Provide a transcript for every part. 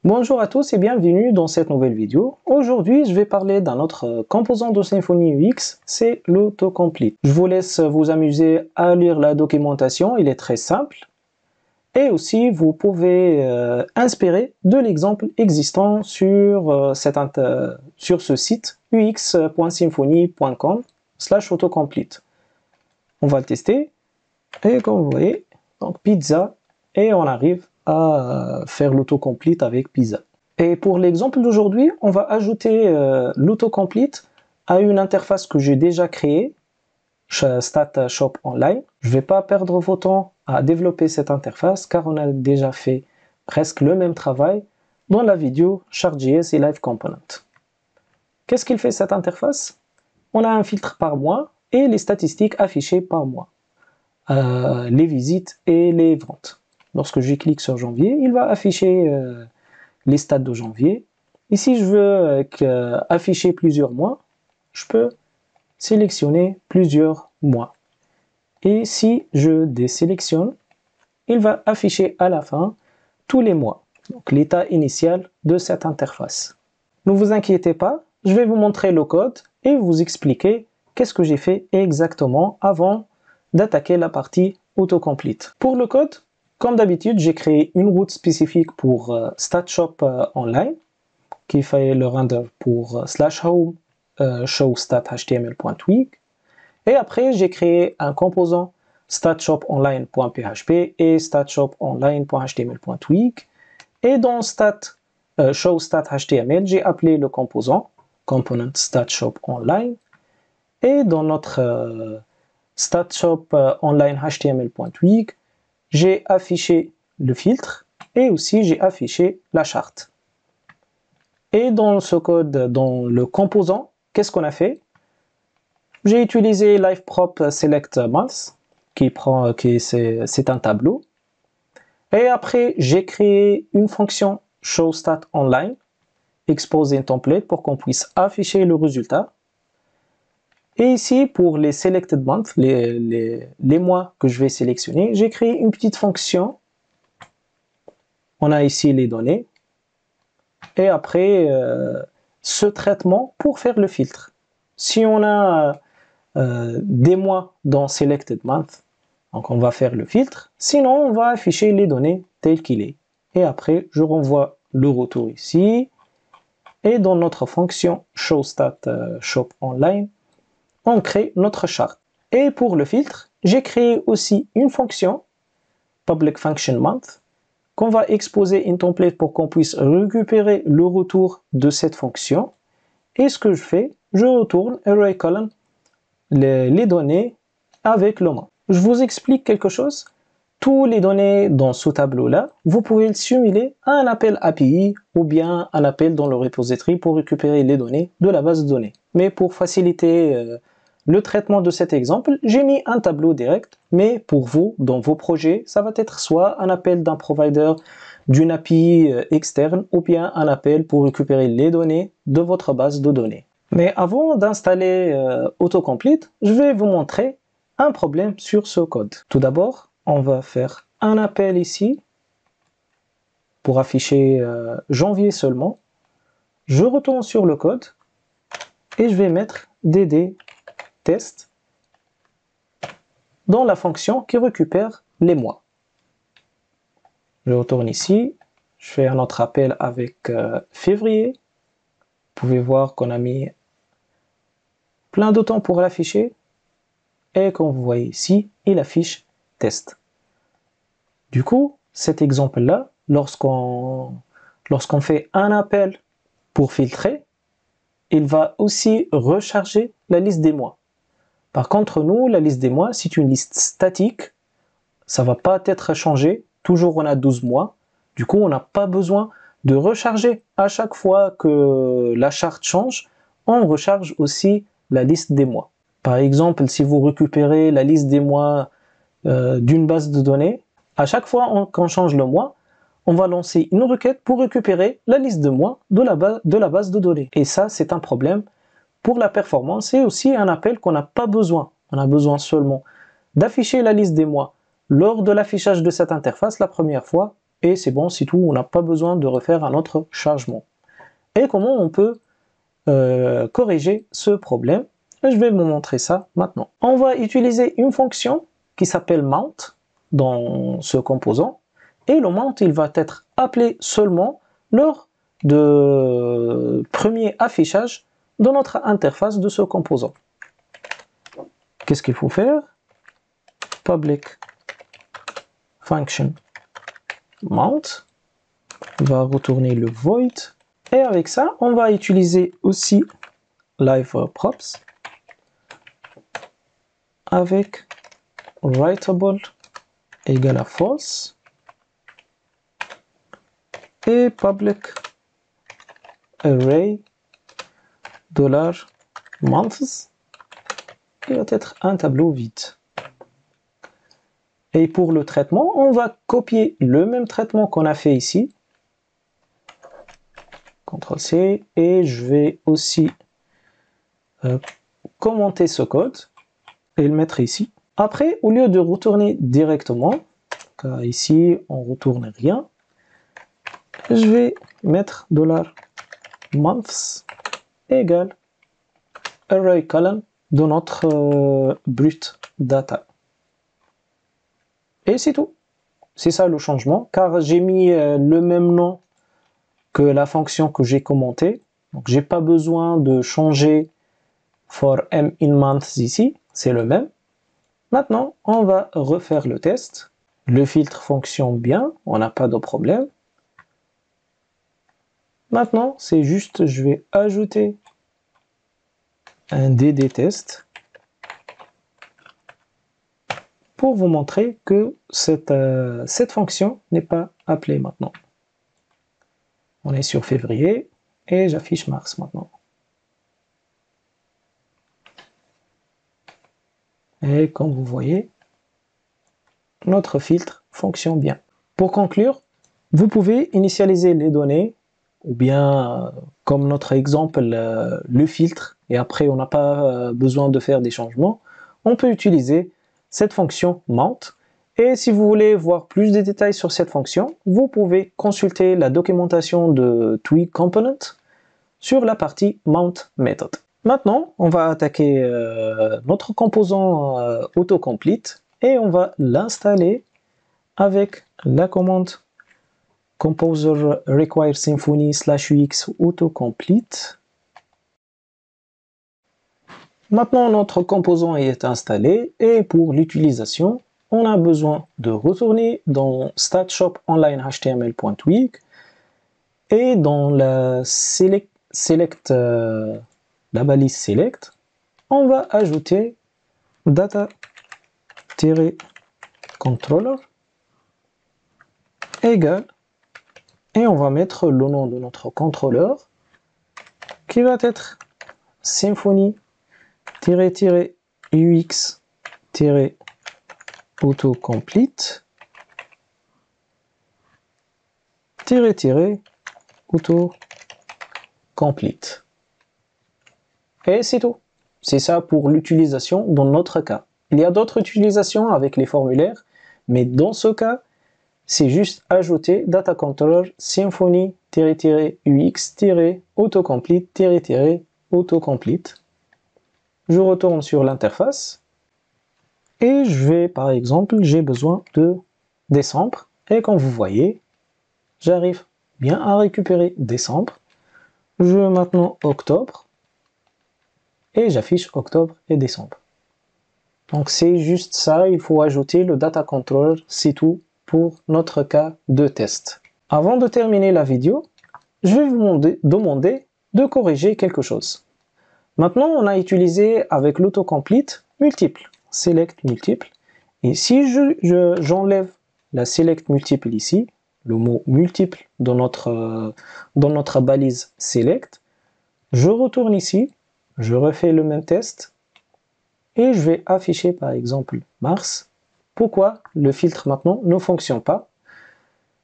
Bonjour à tous et bienvenue dans cette nouvelle vidéo. Aujourd'hui, je vais parler d'un autre composant de Symfony UX, c'est l'autocomplete. Je vous laisse vous amuser à lire la documentation, il est très simple. Et aussi, vous pouvez inspirer de l'exemple existant sur ce site ux.symfony.com/autocomplete. On va le tester. Et comme vous voyez, donc pizza, et on arrive à faire l'autocomplete avec pizza. Et pour l'exemple d'aujourd'hui, on va ajouter l'autocomplete à une interface que j'ai déjà créée, Stat Shop Online. Je ne vais pas perdre votre temps à développer cette interface car on a déjà fait presque le même travail dans la vidéo Chart.js et Live Component. Qu'est-ce qu'il fait cette interface? On a un filtre par mois et les statistiques affichées par mois. Les visites et les ventes. Lorsque je clique sur janvier, il va afficher les stats de janvier. Et si je veux afficher plusieurs mois, je peux sélectionner plusieurs mois. Et si je désélectionne, il va afficher à la fin tous les mois, donc l'état initial de cette interface. Ne vous inquiétez pas, je vais vous montrer le code et vous expliquer qu'est-ce que j'ai fait exactement avant d'attaquer la partie autocomplete. Pour le code, comme d'habitude, j'ai créé une route spécifique pour StatShop Online qui fait le render pour /home showStatHTML.twig. Et après, j'ai créé un composant statshoponline.php et statshoponline.html.twig. Et dans showStatHTML, j'ai appelé le composant component statshoponline. Et dans notre statshoponline.html.twig, j'ai affiché le filtre et aussi j'ai affiché la charte. Et dans ce code, dans le composant, qu'est-ce qu'on a fait? J'ai utilisé LiveProp Select Month, c'est un tableau. Et après, j'ai créé une fonction showStatOnline, exposer template pour qu'on puisse afficher le résultat. Et ici, pour les selected months, les mois que je vais sélectionner, j'ai créé une petite fonction. On a ici les données. Et après, ce traitement pour faire le filtre. Si on a des mois dans selected month, donc on va faire le filtre. Sinon, on va afficher les données telles qu'il est. Et après, je renvoie le retour ici. Et dans notre fonction showStatShopOnline, on crée notre charte. Et pour le filtre, j'ai créé aussi une fonction publicFunctionMonth qu'on va exposer une template pour qu'on puisse récupérer le retour de cette fonction. Et ce que je fais, je retourne arrayColon les données avec le mois. Je vous explique quelque chose. Toutes les données dans ce tableau-là, vous pouvez le simuler à un appel API ou bien un appel dans le repository pour récupérer les données de la base de données. Mais pour faciliter le traitement de cet exemple, j'ai mis un tableau direct, mais pour vous, dans vos projets, ça va être soit un appel d'un provider d'une API externe ou bien un appel pour récupérer les données de votre base de données. Mais avant d'installer Autocomplete, je vais vous montrer un problème sur ce code. Tout d'abord, on va faire un appel ici pour afficher janvier seulement. Je retourne sur le code et je vais mettre dd test dans la fonction qui récupère les mois. Je retourne ici, je fais un autre appel avec février. Vous pouvez voir qu'on a mis plein de temps pour l'afficher. Et comme vous voyez ici, il affiche test. Du coup, cet exemple-là, lorsqu'on fait un appel pour filtrer, il va aussi recharger la liste des mois. Par contre, nous, la liste des mois, c'est une liste statique. Ça ne va pas être changé. Toujours, on a 12 mois. Du coup, on n'a pas besoin de recharger. À chaque fois que la charte change, on recharge aussi la liste des mois. Par exemple, si vous récupérez la liste des mois d'une base de données, à chaque fois qu'on change le mois, on va lancer une requête pour récupérer la liste de mois de la base de données. Et ça, c'est un problème pour la performance et aussi un appel qu'on n'a pas besoin. On a besoin seulement d'afficher la liste des mois lors de l'affichage de cette interface la première fois et c'est bon, c'est tout, on n'a pas besoin de refaire un autre chargement. Et comment on peut corriger ce problème? Je vais vous montrer ça maintenant. On va utiliser une fonction qui s'appelle mount dans ce composant, et le mount il va être appelé seulement lors de premier affichage de notre interface de ce composant. Qu'est-ce qu'il faut faire? Public function mount va retourner le void, et avec ça on va utiliser aussi live props avec writable égale à false et public array $months qui va être un tableau vide. Et pour le traitement, on va copier le même traitement qu'on a fait ici. CTRL-C, et je vais aussi commenter ce code et le mettre ici. Après, au lieu de retourner directement, car ici on ne retourne rien, je vais mettre $months égale array column de notre brut data. Et c'est tout. C'est ça le changement, car j'ai mis le même nom que la fonction que j'ai commentée. Donc j'ai pas besoin de changer for m in months ici, c'est le même. Maintenant, on va refaire le test. Le filtre fonctionne bien, on n'a pas de problème. Maintenant, c'est juste, je vais ajouter un DD test pour vous montrer que cette fonction n'est pas appelée maintenant. On est sur février et j'affiche mars maintenant. Et comme vous voyez, notre filtre fonctionne bien. Pour conclure, vous pouvez initialiser les données, ou bien, comme notre exemple, le filtre, et après on n'a pas besoin de faire des changements, on peut utiliser cette fonction mount. Et si vous voulez voir plus de détails sur cette fonction, vous pouvez consulter la documentation de Twig Component sur la partie mount method. Maintenant, on va attaquer notre composant autocomplete et on va l'installer avec la commande composer require symfony /ux autocomplete. Maintenant, notre composant est installé et pour l'utilisation, on a besoin de retourner dans statshop online html.twig et dans la la balise select, on va ajouter data-controller égale, et on va mettre le nom de notre contrôleur qui va être symfony-ux-autocomplete autocomplete. Et c'est tout. C'est ça pour l'utilisation dans notre cas. Il y a d'autres utilisations avec les formulaires, mais dans ce cas, c'est juste ajouter data controller symfony-ux-autocomplete-autocomplete. Je retourne sur l'interface et je vais, par exemple, j'ai besoin de décembre. Et comme vous voyez, j'arrive bien à récupérer décembre. Je veux maintenant octobre. Et j'affiche octobre et décembre. Donc c'est juste ça, il faut ajouter le data controller, c'est tout pour notre cas de test. Avant de terminer la vidéo, je vais vous demander de corriger quelque chose. Maintenant, on a utilisé avec l'autocomplete multiple, select multiple. Et si j'enlève la select multiple ici, le mot multiple dans notre balise select, je retourne ici, je refais le même test et je vais afficher par exemple mars. Pourquoi le filtre maintenant ne fonctionne pas?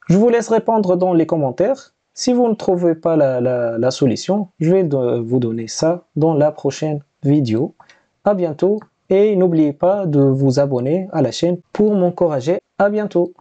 Je vous laisse répondre dans les commentaires. Si vous ne trouvez pas la solution, je vais vous donner ça dans la prochaine vidéo. À bientôt et n'oubliez pas de vous abonner à la chaîne pour m'encourager. À bientôt.